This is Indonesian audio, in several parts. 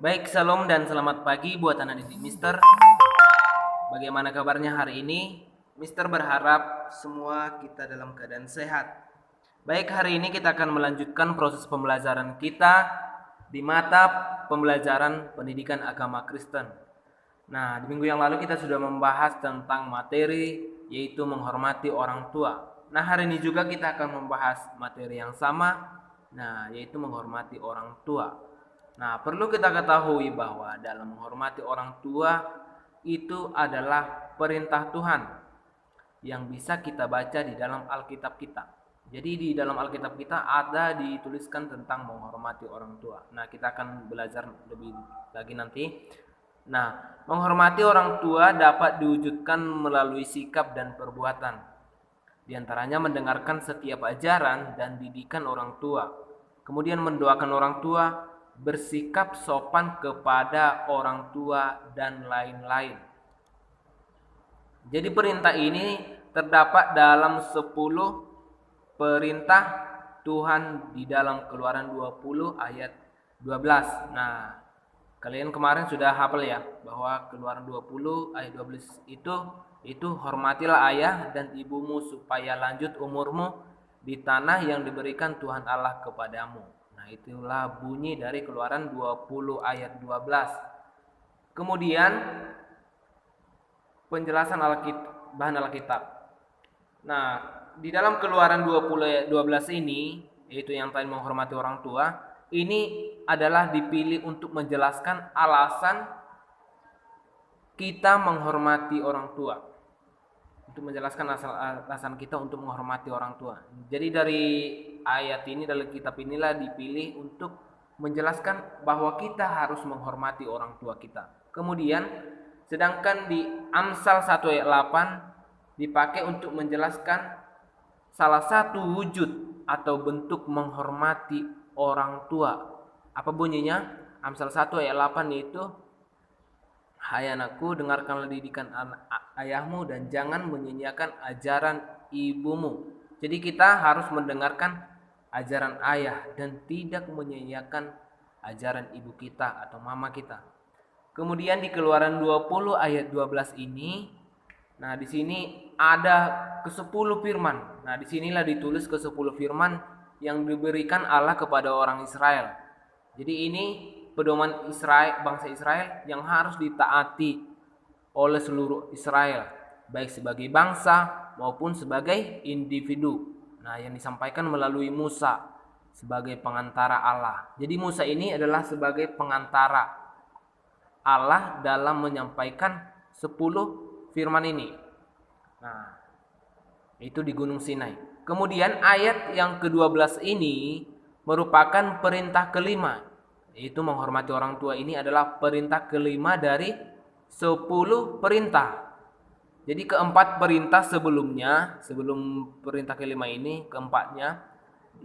Baik, salam dan selamat pagi buat anak didik Mister. Bagaimana kabarnya hari ini? Mister berharap semua kita dalam keadaan sehat. Baik, hari ini kita akan melanjutkan proses pembelajaran kita di mata pembelajaran pendidikan agama Kristen. Nah, di minggu yang lalu kita sudah membahas tentang materi yaitu menghormati orang tua. Nah, hari ini juga kita akan membahas materi yang sama, yaitu menghormati orang tua. Nah, perlu kita ketahui bahwa dalam menghormati orang tua itu adalah perintah Tuhan yang bisa kita baca di dalam Alkitab kita. Jadi di dalam Alkitab kita ada dituliskan tentang menghormati orang tua. Nah, kita akan belajar lebih lagi nanti. Nah, menghormati orang tua dapat diwujudkan melalui sikap dan perbuatan. Di antaranya mendengarkan setiap ajaran dan didikan orang tua. Kemudian mendoakan orang tua, bersikap sopan kepada orang tua, dan lain-lain. Jadi perintah ini terdapat dalam 10 perintah Tuhan di dalam Keluaran 20 ayat 12. Nah, kalian kemarin sudah hafal ya bahwa Keluaran 20 ayat 12 itu hormatilah ayah dan ibumu supaya lanjut umurmu di tanah yang diberikan Tuhan Allah kepadamu. Nah, itulah bunyi dari Keluaran 20 ayat 12. Kemudian penjelasan bahan Alkitab. Nah, di dalam Keluaran 20 ayat 12 ini, yaitu yang tadi menghormati orang tua, ini adalah dipilih untuk menjelaskan alasan kita menghormati orang tua. Untuk menjelaskan alasan kita untuk menghormati orang tua. Jadi dari ayat ini, dari kitab inilah dipilih untuk menjelaskan bahwa kita harus menghormati orang tua kita. Kemudian, sedangkan di Amsal 1 ayat 8 dipakai untuk menjelaskan salah satu wujud atau bentuk menghormati orang tua. Apa bunyinya? Amsal 1 ayat 8 yaitu, hai anakku, dengarkanlah didikan ayahmu dan jangan menyanyiakan ajaran ibumu. Jadi kita harus mendengarkan ajaran ayah dan tidak menyanyiakan ajaran ibu kita atau mama kita. Kemudian di Keluaran 20 ayat 12 ini, nah di sini ada ke-10 firman. Nah, disinilah ditulis ke-10 firman yang diberikan Allah kepada orang Israel. Jadi ini pedoman Israel, bangsa Israel yang harus ditaati oleh seluruh Israel, baik sebagai bangsa maupun sebagai individu. Nah, yang disampaikan melalui Musa sebagai pengantara Allah. Jadi Musa ini adalah sebagai pengantara Allah dalam menyampaikan 10 firman ini. Nah, itu di Gunung Sinai. Kemudian ayat yang ke-12 ini merupakan perintah kelima, yaitu menghormati orang tua. Ini adalah perintah kelima dari 10 perintah. Jadi keempat perintah sebelumnya, sebelum perintah kelima ini, keempatnya,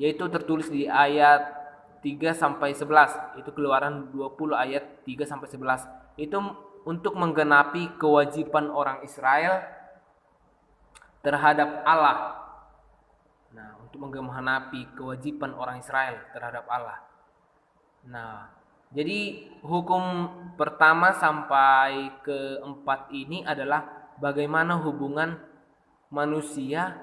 yaitu tertulis di ayat 3 sampai 11. Itu Keluaran 20 ayat 3 sampai 11. Itu untuk menggenapi kewajiban orang Israel terhadap Allah. Nah, untuk menggenapi kewajiban orang Israel terhadap Allah. Nah, jadi hukum pertama sampai keempat ini adalah bagaimana hubungan manusia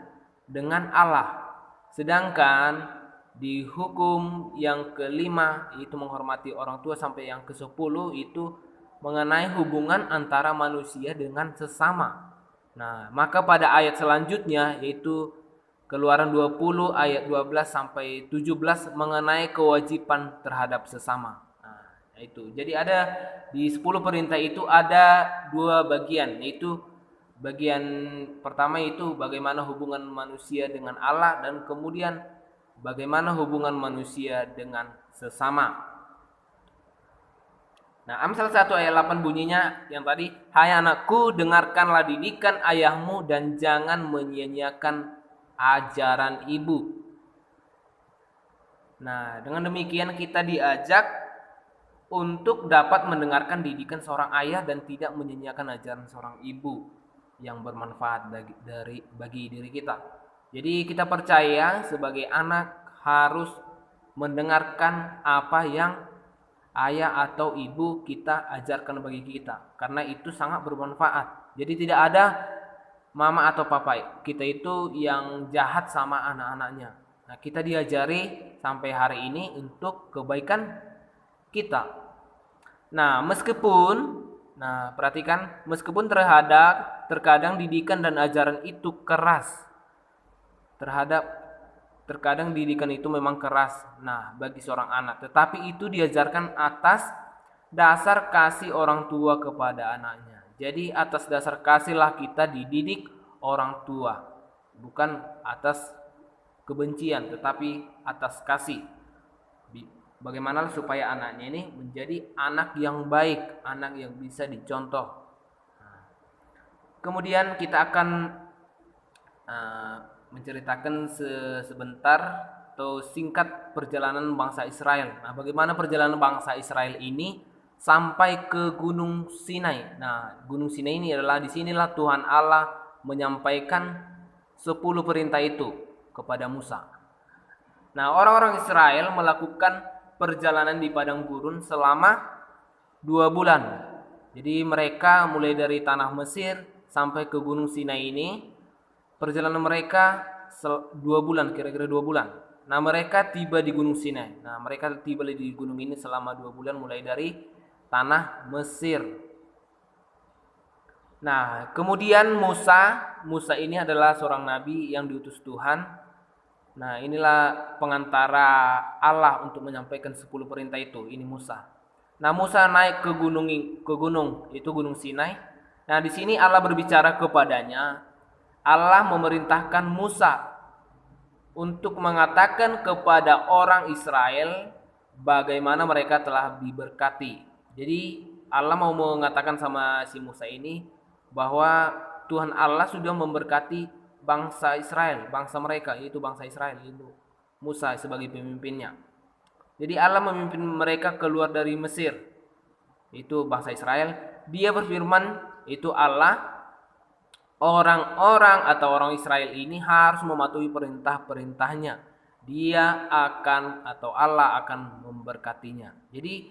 dengan Allah. Sedangkan di hukum yang kelima, yaitu menghormati orang tua, sampai yang ke-10 itu mengenai hubungan antara manusia dengan sesama. Nah, maka pada ayat selanjutnya, yaitu Keluaran 20 ayat 12 sampai 17 mengenai kewajiban terhadap sesama. Nah, itu. Jadi ada di 10 perintah itu ada 2 bagian, yaitu bagian pertama itu bagaimana hubungan manusia dengan Allah, dan kemudian bagaimana hubungan manusia dengan sesama. Nah, Amsal 1 ayat 8 bunyinya yang tadi, hai anakku, dengarkanlah didikan ayahmu dan jangan menyia-nyiakan ajaran ibu. Nah, dengan demikian kita diajak untuk dapat mendengarkan didikan seorang ayah dan tidak menyia-nyiakan ajaran seorang ibu yang bermanfaat bagi diri kita. Jadi kita percaya sebagai anak harus mendengarkan apa yang ayah atau ibu kita ajarkan bagi kita, karena itu sangat bermanfaat. Jadi tidak ada mama atau papa kita itu yang jahat sama anak-anaknya. Nah, kita diajari sampai hari ini untuk kebaikan kita. Nah, perhatikan, meskipun terkadang didikan dan ajaran itu keras, terkadang didikan itu memang keras. Nah, bagi seorang anak, tetapi itu diajarkan atas dasar kasih orang tua kepada anaknya. Jadi atas dasar kasihlah kita dididik orang tua, bukan atas kebencian, tetapi atas kasih. Bagaimana supaya anaknya ini menjadi anak yang baik, anak yang bisa dicontoh. Kemudian kita akan menceritakan sebentar atau singkat perjalanan bangsa Israel. Nah, bagaimana perjalanan bangsa Israel ini sampai ke Gunung Sinai. Nah, Gunung Sinai ini adalah disinilah Tuhan Allah menyampaikan 10 perintah itu kepada Musa. Nah, orang-orang Israel melakukan perjalanan di padang gurun selama 2 bulan. Jadi mereka mulai dari tanah Mesir sampai ke Gunung Sinai ini, perjalanan mereka 2 bulan, kira-kira 2 bulan. Nah, mereka tiba di Gunung Sinai. Nah, mereka tiba di gunung ini selama 2 bulan mulai dari tanah Mesir. Nah, kemudian Musa ini adalah seorang nabi yang diutus Tuhan. Nah, inilah pengantara Allah untuk menyampaikan 10 perintah itu. Ini Musa. Nah, Musa naik ke gunung itu Gunung Sinai. Nah, di sini Allah berbicara kepadanya. Allah memerintahkan Musa untuk mengatakan kepada orang Israel bagaimana mereka telah diberkati. Jadi Allah mau mengatakan sama si Musa ini bahwa Tuhan Allah sudah memberkati bangsa Israel, bangsa mereka, yaitu bangsa Israel, itu Musa sebagai pemimpinnya. Jadi Allah memimpin mereka keluar dari Mesir, itu bangsa Israel. Dia berfirman, itu Allah, orang-orang atau orang Israel ini harus mematuhi perintah-perintahnya. Dia akan atau Allah akan memberkatinya. Jadi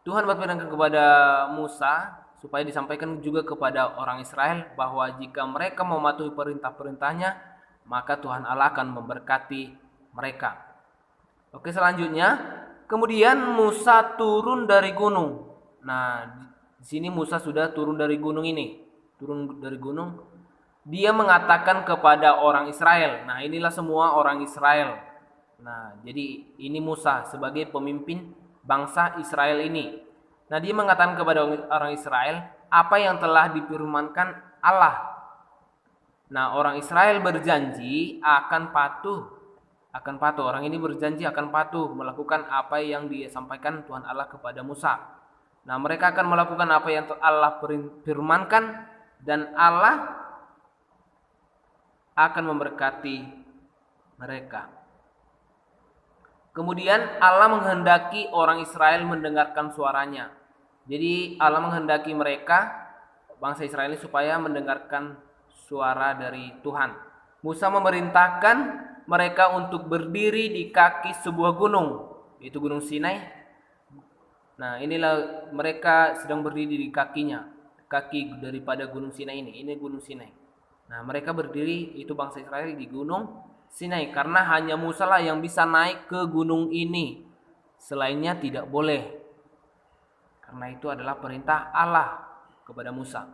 Tuhan berfirman kepada Musa supaya disampaikan juga kepada orang Israel bahwa jika mereka mematuhi perintah-perintahnya, maka Tuhan Allah akan memberkati mereka. Oke, selanjutnya, kemudian Musa turun dari gunung. Nah, di sini Musa sudah turun dari gunung ini. Turun dari gunung, dia mengatakan kepada orang Israel. Nah, inilah semua orang Israel. Nah, jadi ini Musa sebagai pemimpin bangsa Israel ini. Nah, dia mengatakan kepada orang Israel apa yang telah difirmankan Allah. Nah, orang Israel berjanji akan patuh. Orang ini berjanji akan patuh melakukan apa yang disampaikan Tuhan Allah kepada Musa. Nah, mereka akan melakukan apa yang Allah firmankan dan Allah akan memberkati mereka. Kemudian Allah menghendaki orang Israel mendengarkan suaranya. Jadi Allah menghendaki mereka, bangsa Israel ini, supaya mendengarkan suara dari Tuhan. Musa memerintahkan mereka untuk berdiri di kaki sebuah gunung, yaitu Gunung Sinai. Nah, inilah mereka sedang berdiri di kakinya, kaki daripada Gunung Sinai ini. Ini Gunung Sinai. Nah, mereka berdiri, itu bangsa Israel, di Gunung Sinai, karena hanya Musa lah yang bisa naik ke gunung ini. Selainnya tidak boleh. Karena itu adalah perintah Allah kepada Musa.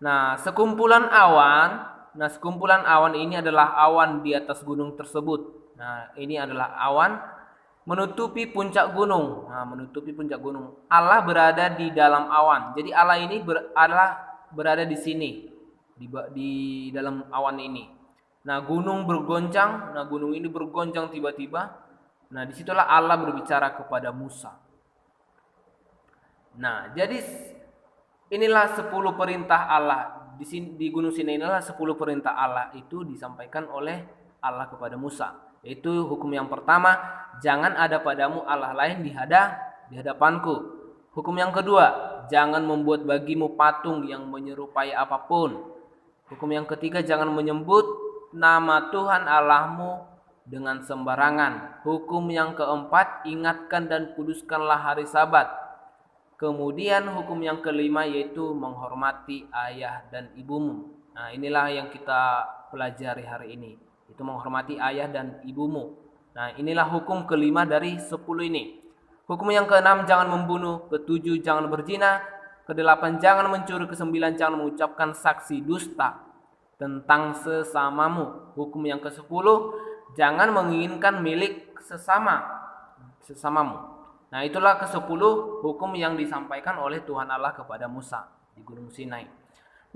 Nah, sekumpulan awan ini adalah awan di atas gunung tersebut. Nah, ini adalah awan menutupi puncak gunung. Nah, menutupi puncak gunung. Allah berada di dalam awan. Jadi Allah ini berada di sini, di dalam awan ini. Nah, gunung bergoncang. Nah, gunung ini bergoncang tiba-tiba. Nah, disitulah Allah berbicara kepada Musa. Nah, jadi inilah 10 perintah Allah. Di Gunung Sinai inilah 10 perintah Allah itu disampaikan oleh Allah kepada Musa. Yaitu hukum yang pertama, jangan ada padamu Allah lain di hadapanku. Hukum yang kedua, jangan membuat bagimu patung yang menyerupai apapun. Hukum yang ketiga, jangan menyebut nama Tuhan Allahmu dengan sembarangan. Hukum yang keempat, ingatkan dan kuduskanlah hari Sabat. Kemudian hukum yang kelima yaitu menghormati ayah dan ibumu. Nah, inilah yang kita pelajari hari ini. Itu menghormati ayah dan ibumu. Nah, inilah hukum kelima dari 10 ini. Hukum yang keenam, jangan membunuh. Ketujuh, jangan berzina. Kedelapan, jangan mencuri. Kesembilan, jangan mengucapkan saksi dusta tentang sesamamu. Hukum yang ke-10, jangan menginginkan milik sesamamu. Nah, itulah ke-10 hukum yang disampaikan oleh Tuhan Allah kepada Musa di Gunung Sinai.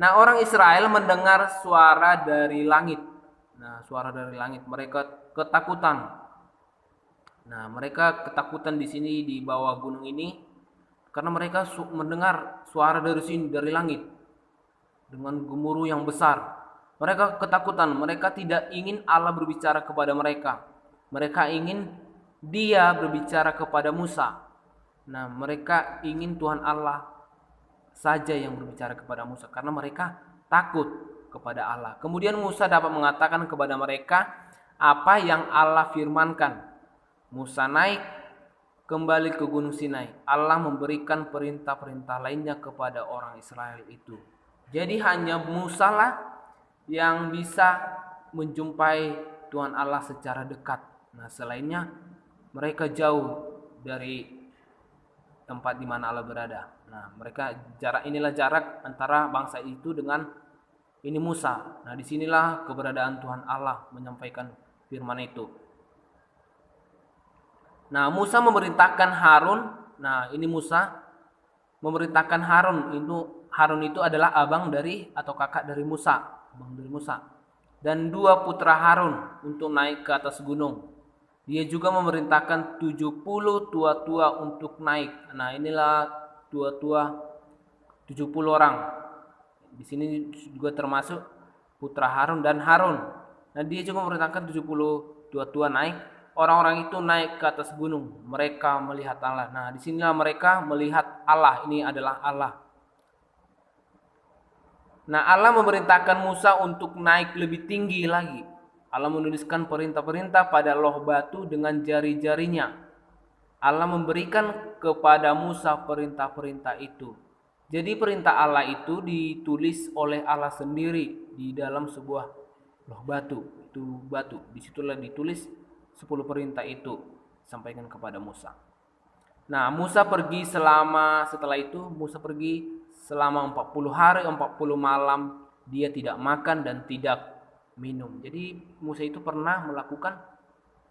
Nah, orang Israel mendengar suara dari langit. Nah, suara dari langit, mereka ketakutan. Nah, mereka ketakutan di sini di bawah gunung ini karena mereka mendengar suara dari sini, dari langit dengan gemuruh yang besar. Mereka ketakutan, mereka tidak ingin Allah berbicara kepada mereka. Mereka ingin Dia berbicara kepada Musa. Nah, mereka ingin Tuhan Allah saja yang berbicara kepada Musa karena mereka takut kepada Allah. Kemudian Musa dapat mengatakan kepada mereka apa yang Allah firmankan. Musa naik kembali ke Gunung Sinai. Allah memberikan perintah-perintah lainnya kepada orang Israel itu. Jadi hanya Musa lah yang bisa menjumpai Tuhan Allah secara dekat. Nah, selainnya mereka jauh dari tempat di mana Allah berada. Nah, inilah jarak antara bangsa itu dengan ini Musa. Nah, disinilah keberadaan Tuhan Allah menyampaikan firman itu. Nah, Musa memerintahkan Harun. Nah, ini Musa memerintahkan Harun. Harun itu adalah abang dari atau kakak dari Musa, abang dari Musa. Dan 2 putra Harun untuk naik ke atas gunung. Dia juga memerintahkan 70 tua-tua untuk naik. Nah, tua-tua 70 orang. Di sini juga termasuk putra Harun dan Harun. Nah, dia juga memerintahkan 70 tua-tua naik. Orang-orang itu naik ke atas gunung. Mereka melihat Allah. Nah, disinilah mereka melihat Allah. Ini adalah Allah. Nah, Allah memerintahkan Musa untuk naik lebih tinggi lagi. Allah menuliskan perintah-perintah pada loh batu dengan jari-jarinya. Allah memberikan kepada Musa perintah-perintah itu. Jadi perintah Allah itu ditulis oleh Allah sendiri di dalam sebuah loh batu. Itu batu. Disitulah ditulis 10 perintah itu disampaikan kepada Musa. Nah, setelah itu Musa pergi selama 40 hari 40 malam. Dia tidak makan dan tidak minum. Jadi Musa itu pernah melakukan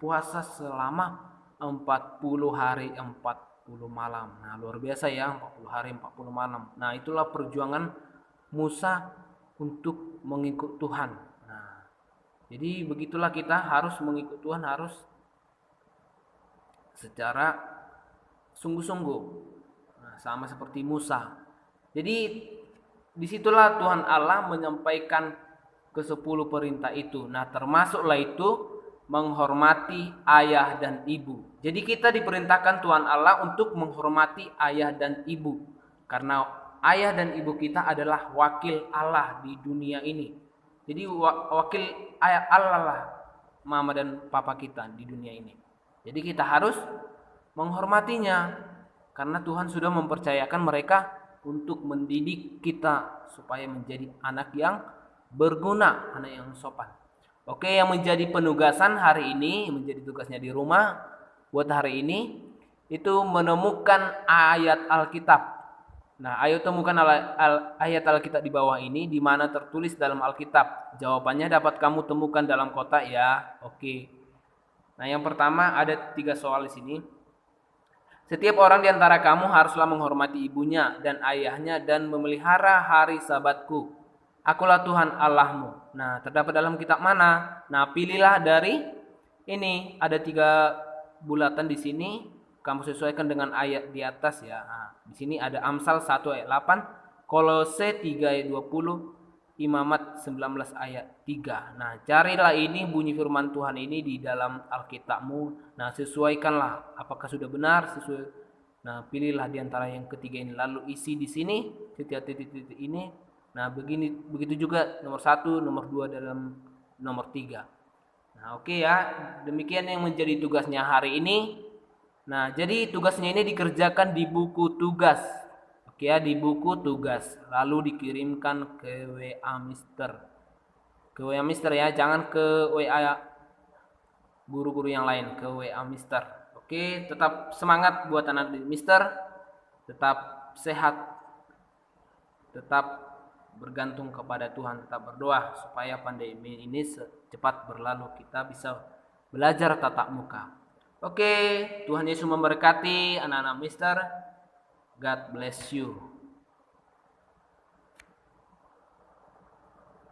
puasa selama 40 hari 40 malam. Nah, luar biasa ya, 40 hari 40 malam. Nah, itulah perjuangan Musa untuk mengikut Tuhan. Nah, jadi begitulah kita harus mengikut Tuhan, harus secara sungguh-sungguh. Nah, sama seperti Musa. Jadi disitulah Tuhan Allah menyampaikan ke-10 perintah itu. Nah, termasuklah itu menghormati ayah dan ibu. Jadi kita diperintahkan Tuhan Allah untuk menghormati ayah dan ibu. Karena ayah dan ibu kita adalah wakil Allah di dunia ini. Jadi wakil ayah Allah lah mama dan papa kita di dunia ini. Jadi kita harus menghormatinya. Karena Tuhan sudah mempercayakan mereka untuk mendidik kita supaya menjadi anak yang berguna, anak yang sopan. Oke, yang menjadi penugasan hari ini, menjadi tugasnya di rumah buat hari ini itu menemukan ayat Alkitab. Nah, ayo temukan ayat Alkitab di bawah ini di mana tertulis dalam Alkitab. Jawabannya dapat kamu temukan dalam kotak ya. Oke. Nah, yang pertama ada 3 soal di sini. Setiap orang di antara kamu haruslah menghormati ibunya dan ayahnya dan memelihara hari Sabatku. Akulah Tuhan Allahmu. Nah, terdapat dalam kitab mana? Nah, pilihlah dari ini. Ada 3 bulatan di sini. Kamu sesuaikan dengan ayat di atas ya. Nah, di sini ada Amsal 1 ayat 8, Kolose 3 ayat 20, Imamat 19 ayat 3. Nah, carilah ini bunyi firman Tuhan ini di dalam Alkitabmu. Nah, sesuaikanlah apakah sudah benar sesuai. Nah, pilihlah di antara yang ketiga ini lalu isi di sini titik-titik ini. Nah, begitu juga nomor 1, nomor 2 dalam nomor 3. Nah, oke ya, demikian yang menjadi tugasnya hari ini. Nah, jadi tugasnya ini dikerjakan di buku tugas. Oke ya, di buku tugas. Lalu dikirimkan ke WA Mister. Ke WA Mister ya, jangan ke WA guru-guru yang lain, ke WA Mister. Oke, tetap semangat buat anak Mister. Tetap sehat, tetap bergantung kepada Tuhan, tetap berdoa supaya pandemi ini cepat berlalu, kita bisa belajar tatap muka. Oke, Tuhan Yesus memberkati anak-anak Mister. God bless you.